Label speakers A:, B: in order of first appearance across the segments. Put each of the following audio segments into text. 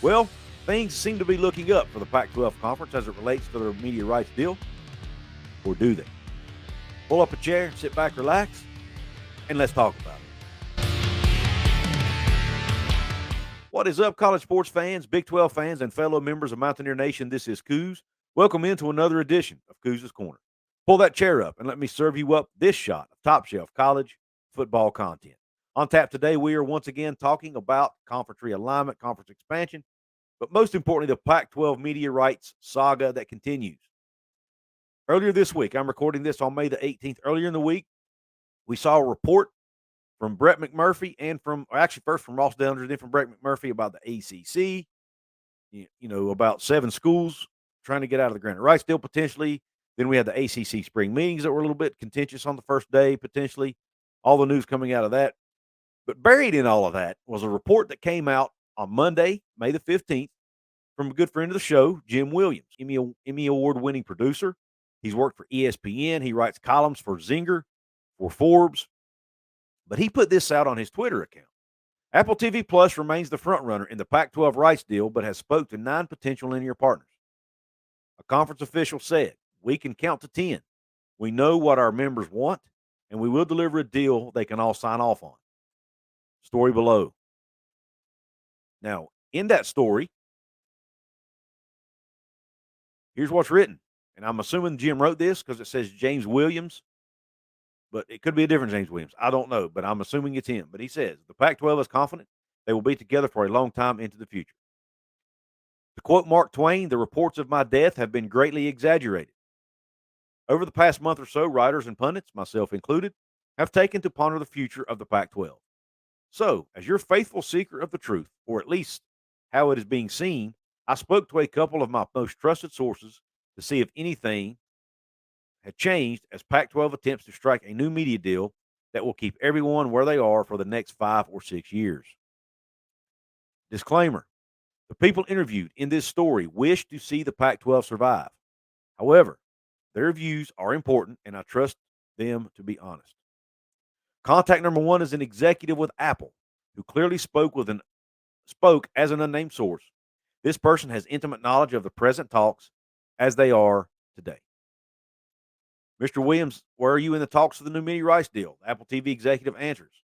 A: Well, things seem to be looking up for the Pac-12 Conference as it relates to their media rights deal, or do they? Pull up a chair, sit back, relax, and let's talk about it. What is up, college sports fans, Big 12 fans, and fellow members of Mountaineer Nation? This is Couz. Welcome into another edition of Couz's Corner. Pull that chair up and let me serve you up this shot of top-shelf college football content. On tap today, we are once again talking about conference realignment, conference expansion, but most importantly, the Pac-12 media rights saga that continues. Earlier this week, I'm recording this on May the 18th. Earlier in the week, we saw a report from Brett McMurphy and first from Ross Dellinger, then from Brett McMurphy about the ACC, about 7 schools trying to get out of the granted rights deal potentially. Then we had the ACC spring meetings that were a little bit contentious on the first day, potentially. All the news coming out of that. But buried in all of that was a report that came out on Monday, May the 15th, from a good friend of the show, Jim Williams, Emmy Award-winning producer. He's worked for ESPN. He writes columns for Zinger, for Forbes. But he put this out on his Twitter account. Apple TV Plus remains the frontrunner in the Pac-12 rights deal, but has spoke to 9 potential linear partners. A conference official said, "We can count to 10. We know what our members want, and we will deliver a deal they can all sign off on." Story below. Now, in that story, here's what's written. And I'm assuming Jim wrote this because it says James Williams, but it could be a different James Williams. I don't know, but I'm assuming it's him. But he says, the Pac-12 is confident they will be together for a long time into the future. To quote Mark Twain, "The reports of my death have been greatly exaggerated. Over the past month or so, writers and pundits, myself included, have taken to ponder the future of the Pac-12. So, as your faithful seeker of the truth, or at least how it is being seen, I spoke to a couple of my most trusted sources to see if anything had changed as Pac-12 attempts to strike a new media deal that will keep everyone where they are for the next 5 or 6 years." Disclaimer: the people interviewed in this story wish to see the Pac-12 survive. However, their views are important, and I trust them to be honest. Contact number 1 is an executive with Apple who clearly spoke as an unnamed source. This person has intimate knowledge of the present talks as they are today. "Mr. Williams, where are you in the talks of the new media rights deal?" The Apple TV executive answers,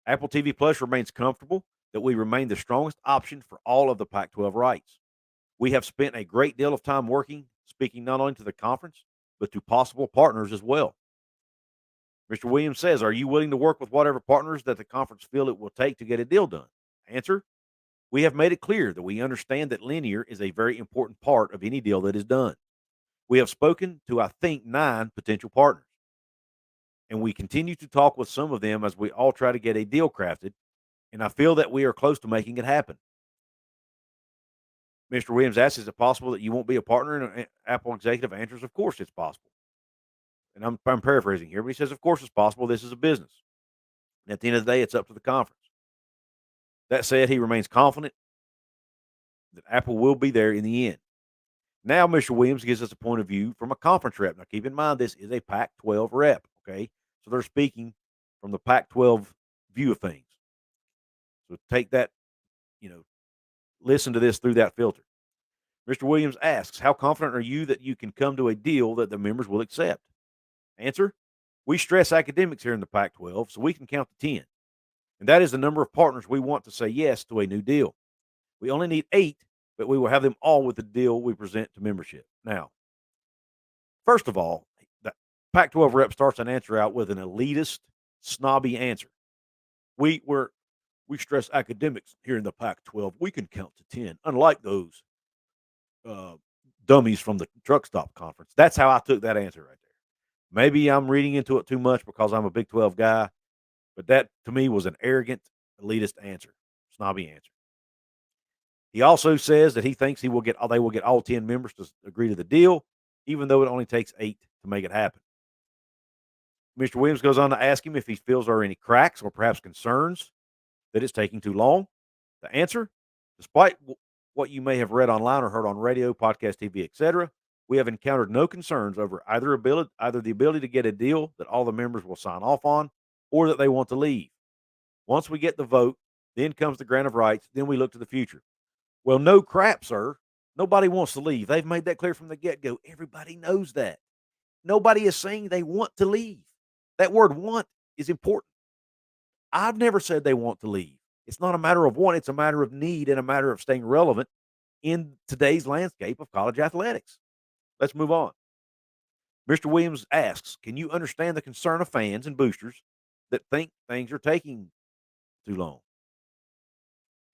A: "Apple TV Plus remains comfortable that we remain the strongest option for all of the Pac-12 rights. We have spent a great deal of time speaking not only to the conference, but to possible partners as well." Mr. Williams says, "Are you willing to work with whatever partners that the conference feel it will take to get a deal done?" Answer: "We have made it clear that we understand that linear is a very important part of any deal that is done. We have spoken to, I think, 9 potential partners, and we continue to talk with some of them as we all try to get a deal crafted, and I feel that we are close to making it happen." Mr. Williams asks, "Is it possible that you won't be a partner?" And an Apple executive answers, "Of course it's possible." And I'm paraphrasing here, but he says, "Of course it's possible. This is a business. And at the end of the day, it's up to the conference." That said, he remains confident that Apple will be there in the end. Now, Mr. Williams gives us a point of view from a conference rep. Now, keep in mind, this is a Pac-12 rep, okay? So they're speaking from the Pac-12 view of things. So take that, listen to this through that filter. Mr. Williams asks, "How confident are you that you can come to a deal that the members will accept?" Answer: "We stress academics here in the Pac-12, so we can count to 10. And that is the number of partners we want to say yes to a new deal. We only need 8, but we will have them all with the deal we present to membership." Now, first of all, the Pac-12 rep starts an answer out with an elitist, snobby answer. We stress academics here in the Pac-12. We can count to 10, unlike those dummies from the truck stop conference. That's how I took that answer right there. Maybe I'm reading into it too much because I'm a Big 12 guy, but that to me was an arrogant, elitist answer, snobby answer. He also says that he thinks they will get all 10 members to agree to the deal, even though it only takes 8 to make it happen. Mr. Williams goes on to ask him if he feels there are any cracks or perhaps concerns that it's taking too long. The answer: despite what you may have read online or heard on radio, podcast, TV, etc., we have encountered no concerns over either the ability to get a deal that all the members will sign off on or that they want to leave. Once we get the vote, then comes the grant of rights, then we look to the future. Well, no crap, sir. Nobody wants to leave. They've made that clear from the get-go. Everybody knows that. Nobody is saying they want to leave. That word want is important. I've never said they want to leave. It's not a matter of want, it's a matter of need and a matter of staying relevant in today's landscape of college athletics. Let's move on. Mr. Williams asks, can you understand the concern of fans and boosters that think things are taking too long?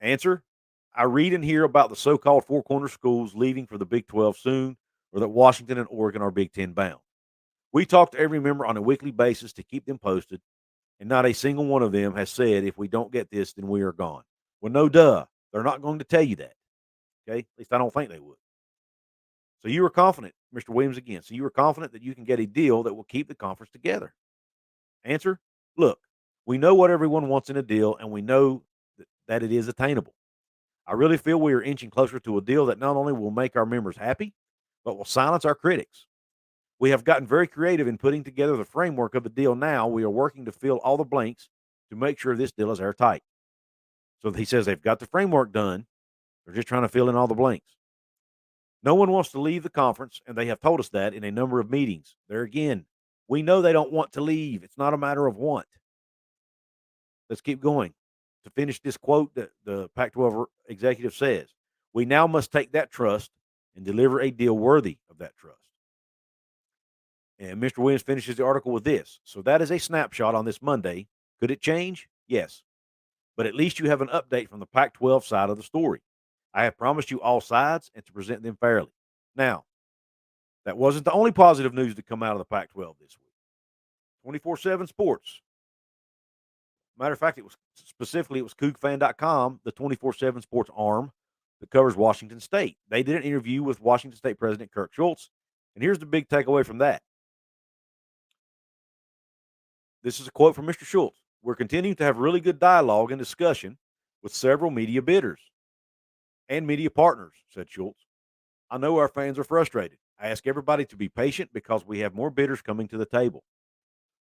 A: Answer, I read and hear about the so-called four corner schools leaving for the Big 12 soon, or that Washington and Oregon are Big 10 bound. We talk to every member on a weekly basis to keep them posted, and not a single one of them has said, if we don't get this, then we are gone. Well, no duh. They're not going to tell you that. Okay? At least I don't think they would. So you were confident, Mr. Williams again. So you were confident that you can get a deal that will keep the conference together. Answer, look, we know what everyone wants in a deal, and we know that it is attainable. I really feel we are inching closer to a deal that not only will make our members happy, but will silence our critics. We have gotten very creative in putting together the framework of the deal now. We are working to fill all the blanks to make sure this deal is airtight. So he says they've got the framework done. They're just trying to fill in all the blanks. No one wants to leave the conference, and they have told us that in a number of meetings. There again, we know they don't want to leave. It's not a matter of want. Let's keep going. To finish this quote that the Pac-12 executive says, we now must take that trust and deliver a deal worthy of that trust. And Mr. Williams finishes the article with this. So that is a snapshot on this Monday. Could it change? Yes. But at least you have an update from the Pac-12 side of the story. I have promised you all sides and to present them fairly. Now, that wasn't the only positive news to come out of the Pac-12 this week. 24/7 Sports. Matter of fact, it was CougFan.com, the 24/7 Sports arm that covers Washington State. They did an interview with Washington State President Kirk Schultz, and here's the big takeaway from that. This is a quote from Mr. Schultz. We're continuing to have really good dialogue and discussion with several media bidders and media partners, said Schultz. I know our fans are frustrated. I ask everybody to be patient because we have more bidders coming to the table,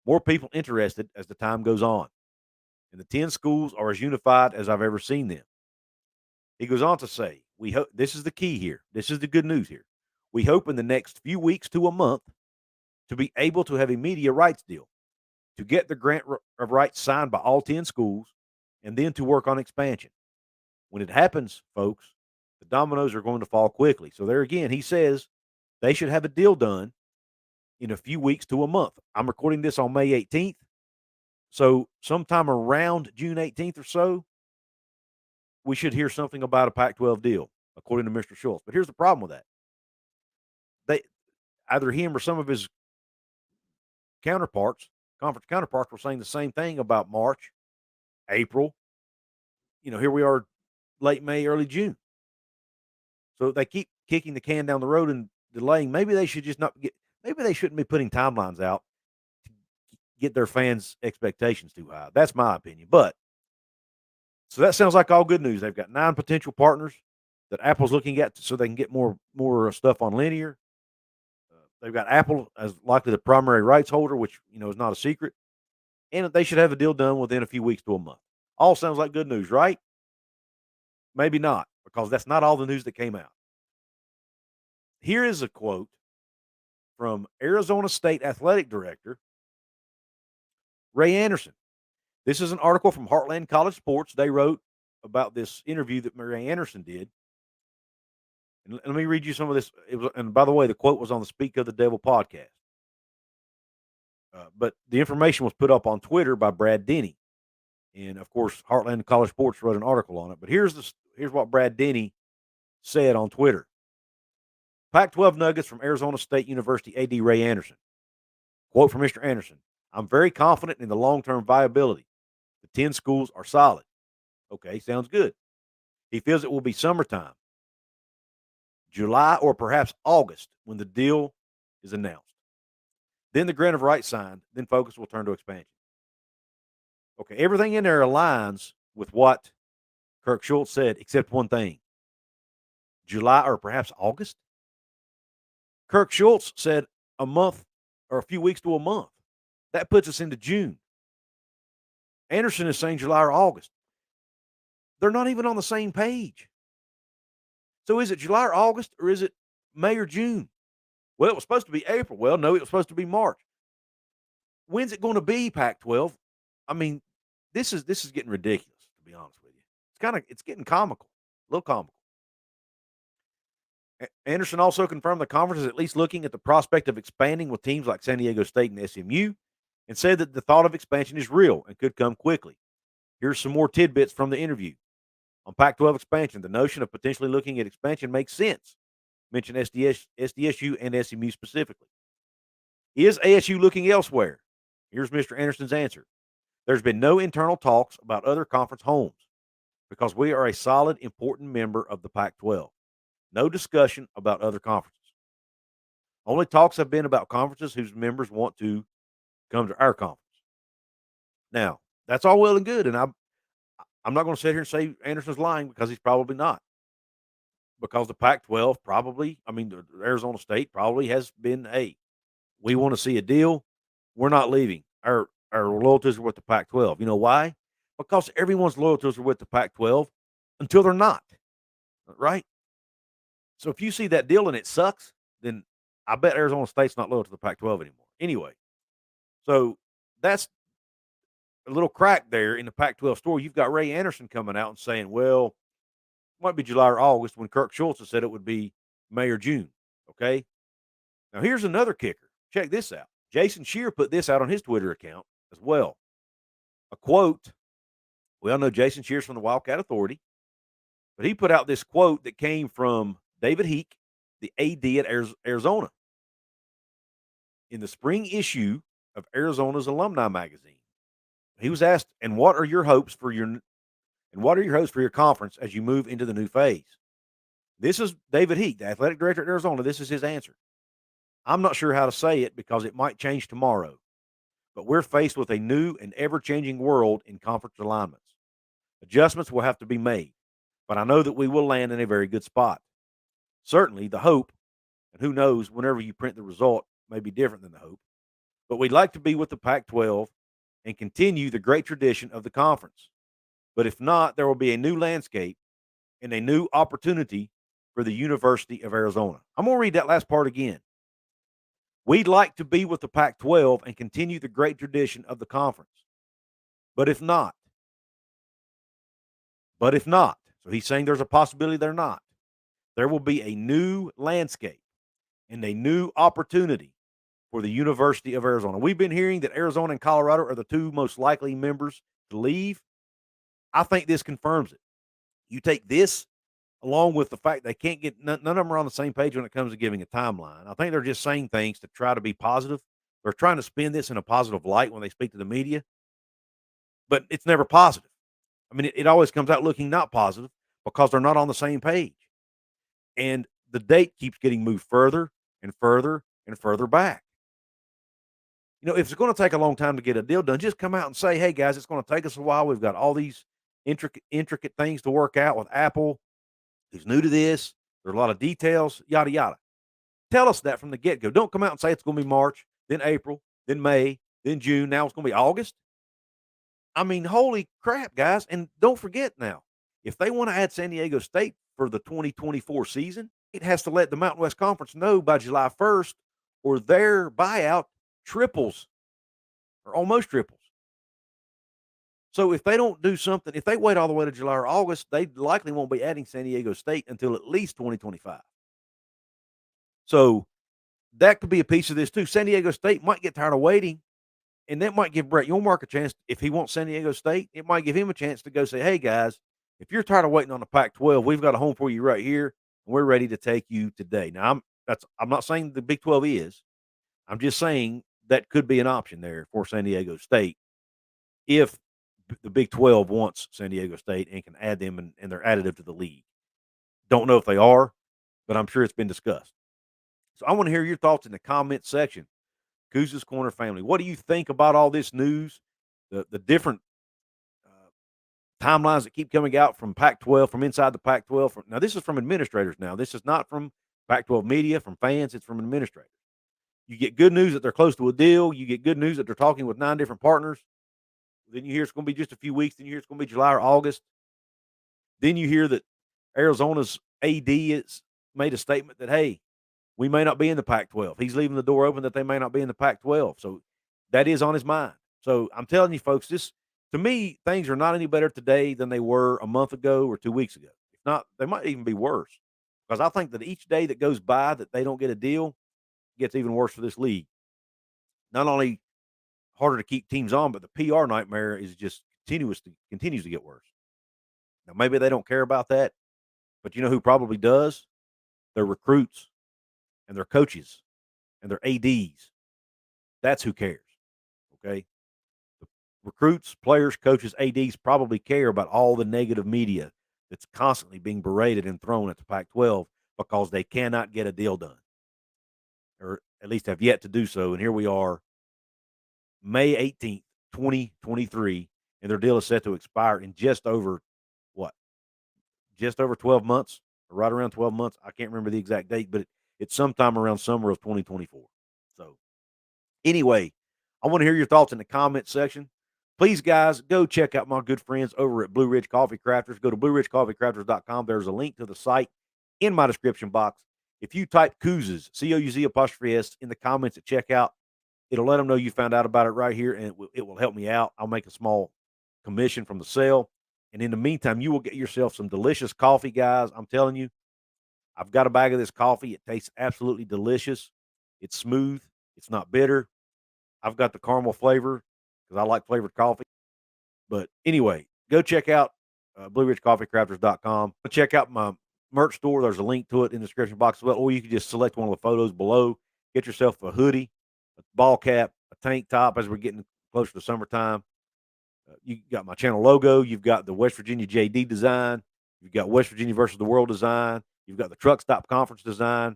A: more people interested as the time goes on, and the 10 schools are as unified as I've ever seen them. He goes on to say, we hope this is the key here. This is the good news here. We hope in the next few weeks to a month to be able to have a media rights deal, to get the grant of rights signed by all 10 schools, and then to work on expansion. When it happens, folks, the dominoes are going to fall quickly. So there again, he says they should have a deal done in a few weeks to a month. I'm recording this on May 18th. So sometime around June 18th or so, we should hear something about a Pac-12 deal, according to Mr. Schultz. But here's the problem with that. Either him or some of his conference counterparts were saying the same thing about March, April. Here we are late May, early June. So they keep kicking the can down the road and delaying. Maybe they should just maybe they shouldn't be putting timelines out to get their fans' expectations too high. That's my opinion. But so that sounds like all good news. They've got 9 potential partners that Apple's looking at so they can get more stuff on linear. They've got Apple as likely the primary rights holder, which is not a secret, and they should have a deal done within a few weeks to a month. All sounds like good news, right? Maybe not, because that's not all the news that came out. Here is a quote from Arizona State Athletic Director Ray Anderson. This is an article from Heartland College Sports. They wrote about this interview that Ray Anderson did. And let me read you some of this. And by the way, the quote was on the Speak of the Devil podcast. But the information was put up on Twitter by Brad Denny. And, of course, Heartland College Sports wrote an article on it. But here's what Brad Denny said on Twitter. Pac-12 nuggets from Arizona State University AD Ray Anderson. Quote from Mr. Anderson. I'm very confident in the long-term viability. The 10 schools are solid. Okay, sounds good. He feels it will be summertime, July or perhaps August, when the deal is announced. Then the grant of rights signed, then focus will turn to expansion. Okay, everything in there aligns with what Kirk Schultz said, except one thing. July or perhaps August? Kirk Schultz said a month or a few weeks to a month. That puts us into June. Anderson is saying July or August. They're not even on the same page. So is it July or August, or is it May or June? Well, it was supposed to be April. Well, no, it was supposed to be March. When's it going to be, Pac-12? I mean, this is getting ridiculous, to be honest with you. It's getting comical, a little comical. Anderson also confirmed the conference is at least looking at the prospect of expanding with teams like San Diego State and SMU, and said that the thought of expansion is real and could come quickly. Here's some more tidbits from the interview. On Pac-12 expansion, the notion of potentially looking at expansion makes sense. Mention SDSU and SMU specifically. Is ASU looking elsewhere? Here's Mr. Anderson's answer. There's been no internal talks about other conference homes because we are a solid, important member of the Pac-12. No discussion about other conferences. Only talks have been about conferences whose members want to come to our conference. Now, that's all well and good, and I'm not going to sit here and say Anderson's lying, because he's probably not. Because the Pac-12 Arizona State probably has been, hey, we want to see a deal. We're not leaving. Our loyalties are with the Pac-12. You know why? Because everyone's loyalties are with the Pac-12 until they're not, right? So if you see that deal and it sucks, then I bet Arizona State's not loyal to the Pac-12 anymore. Anyway, so that's a little crack there in the Pac-12 story. You've got Ray Anderson coming out and saying, well, it might be July or August, when Kirk Schultz has said it would be May or June. Okay. Now here's another kicker. Check this out. Jason Shear put this out on his Twitter account as well. A quote. We all know Jason Shear's from the Wildcat Authority, but he put out this quote that came from David Heek, the AD at Arizona, in the spring issue of Arizona's alumni magazine. He was asked, "And what are your hopes for your conference as you move into the new phase?" This is David Heek, the athletic director at Arizona. This is his answer. "I'm not sure how to say it because it might change tomorrow, but we're faced with a new and ever-changing world in conference alignments. Adjustments will have to be made, but I know that we will land in a very good spot. Certainly, the hope, and who knows, whenever you print the result, may be different than the hope, but we'd like to be with the Pac-12 and continue the great tradition of the conference. But if not, there will be a new landscape and a new opportunity for the University of Arizona." I'm going to read that last part again. "We'd like to be with the Pac-12 and continue the great tradition of the conference. But if not, so he's saying there's a possibility they're not, there will be a new landscape and a new opportunity for the University of Arizona. We've been hearing that Arizona and Colorado are the two most likely members to leave. I think this confirms it. You take this along with the fact they can't get none of them are on the same page when it comes to giving a timeline. I think they're just saying things to try to be positive. They're trying to spin this in a positive light when they speak to the media, but it's never positive. I mean, it always comes out looking not positive because they're not on the same page. And the date keeps getting moved further and further and further back. You know, if it's going to take a long time to get a deal done, just come out and say, "Hey, guys, it's going to take us a while. We've got all these intricate things to work out with Apple, who's new to this. There's a lot of details, yada, yada." Tell us that from the get-go. Don't come out and say it's going to be March, then April, then May, then June. Now it's going to be August. I mean, holy crap, guys. And don't forget now, if they want to add San Diego State for the 2024 season, it has to let the Mountain West Conference know by July 1st, or their buyout triples or almost triples. So if they don't do something, if they wait all the way to July or August, they likely won't be adding San Diego State until at least 2025. So that could be a piece of this too. San Diego State might get tired of waiting, and that might give Brett Yormark a chance. If he wants San Diego State, it might give him a chance to go say, "Hey, guys, if you're tired of waiting on the Pac-12, we've got a home for you right here, and we're ready to take you today." Now, I'm not saying the Big 12 is. I'm just saying that could be an option there for San Diego State if the Big 12 wants San Diego State and can add them, and they're additive to the league. Don't know if they are, but I'm sure it's been discussed. So I want to hear your thoughts in the comment section. Couz's Corner family, what do you think about all this news? The different timelines that keep coming out from Pac-12, from inside the Pac-12. Now, this is from administrators now. This is not from Pac-12 media, from fans. It's from administrators. You get good news that they're close to a deal. You get good news that they're talking with 9 different partners. Then you hear it's going to be just a few weeks. Then you hear it's going to be July or August. Then you hear that Arizona's AD has made a statement that, hey, we may not be in the Pac-12. He's leaving the door open that they may not be in the Pac-12. So that is on his mind. So I'm telling you, folks, to me, things are not any better today than they were a month ago or 2 weeks ago. If not, they might even be worse. Because I think that each day that goes by that they don't get a deal gets even worse for this league. Not only harder to keep teams on, but the PR nightmare is just continues to get worse. Now maybe they don't care about that, but you know who probably does? Their recruits and their coaches and their ADs. That's who cares. Okay. The recruits, players, coaches, ADs probably care about all the negative media that's constantly being berated and thrown at the Pac 12 because they cannot get a deal done, or at least have yet to do so. And here we are, May 18th, 2023, and their deal is set to expire in just over what? Just over 12 months, or right around 12 months. I can't remember the exact date, but it's sometime around summer of 2024. So, anyway, I want to hear your thoughts in the comment section. Please, guys, go check out my good friends over at Blue Ridge Coffee Crafters. Go to BlueRidgeCoffeeCrafters.com. There's a link to the site in my description box. If you type Couz's, Couz' in the comments at checkout, it'll let them know you found out about it right here, and it will help me out. I'll make a small commission from the sale. And in the meantime, you will get yourself some delicious coffee, guys. I'm telling you, I've got a bag of this coffee. It tastes absolutely delicious. It's smooth. It's not bitter. I've got the caramel flavor because I like flavored coffee. But anyway, go check out BlueRidgeCoffeeCrafters.com. Check out my merch store. There's a link to it in the description box as well. Or you can just select one of the photos below. Get yourself a hoodie, a ball cap, a tank top as we're getting closer to summertime. You got my channel logo. You've got the West Virginia JD design. You've got West Virginia versus the world design. You've got the truck stop conference design.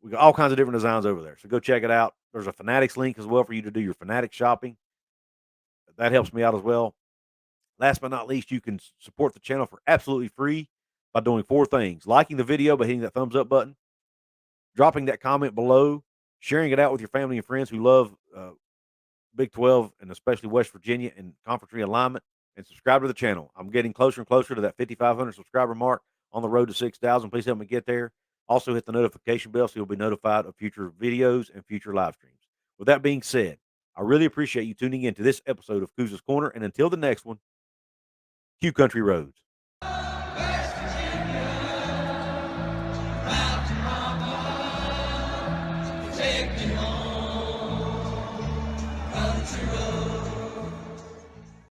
A: We've got all kinds of different designs over there. So go check it out. There's a Fanatics link as well for you to do your Fanatics shopping. That helps me out as well. Last but not least, you can support the channel for absolutely free by doing 4 things: liking the video by hitting that thumbs up button, dropping that comment below, sharing it out with your family and friends who love Big 12 and especially West Virginia and conference realignment, and subscribe to the channel. I'm getting closer and closer to that 5,500 subscriber mark, on the road to 6,000. Please help me get there. Also hit the notification bell so you'll be notified of future videos and future live streams. With that being said, I really appreciate you tuning in to this episode of Couz's Corner. And until the next one, Q Country Roads.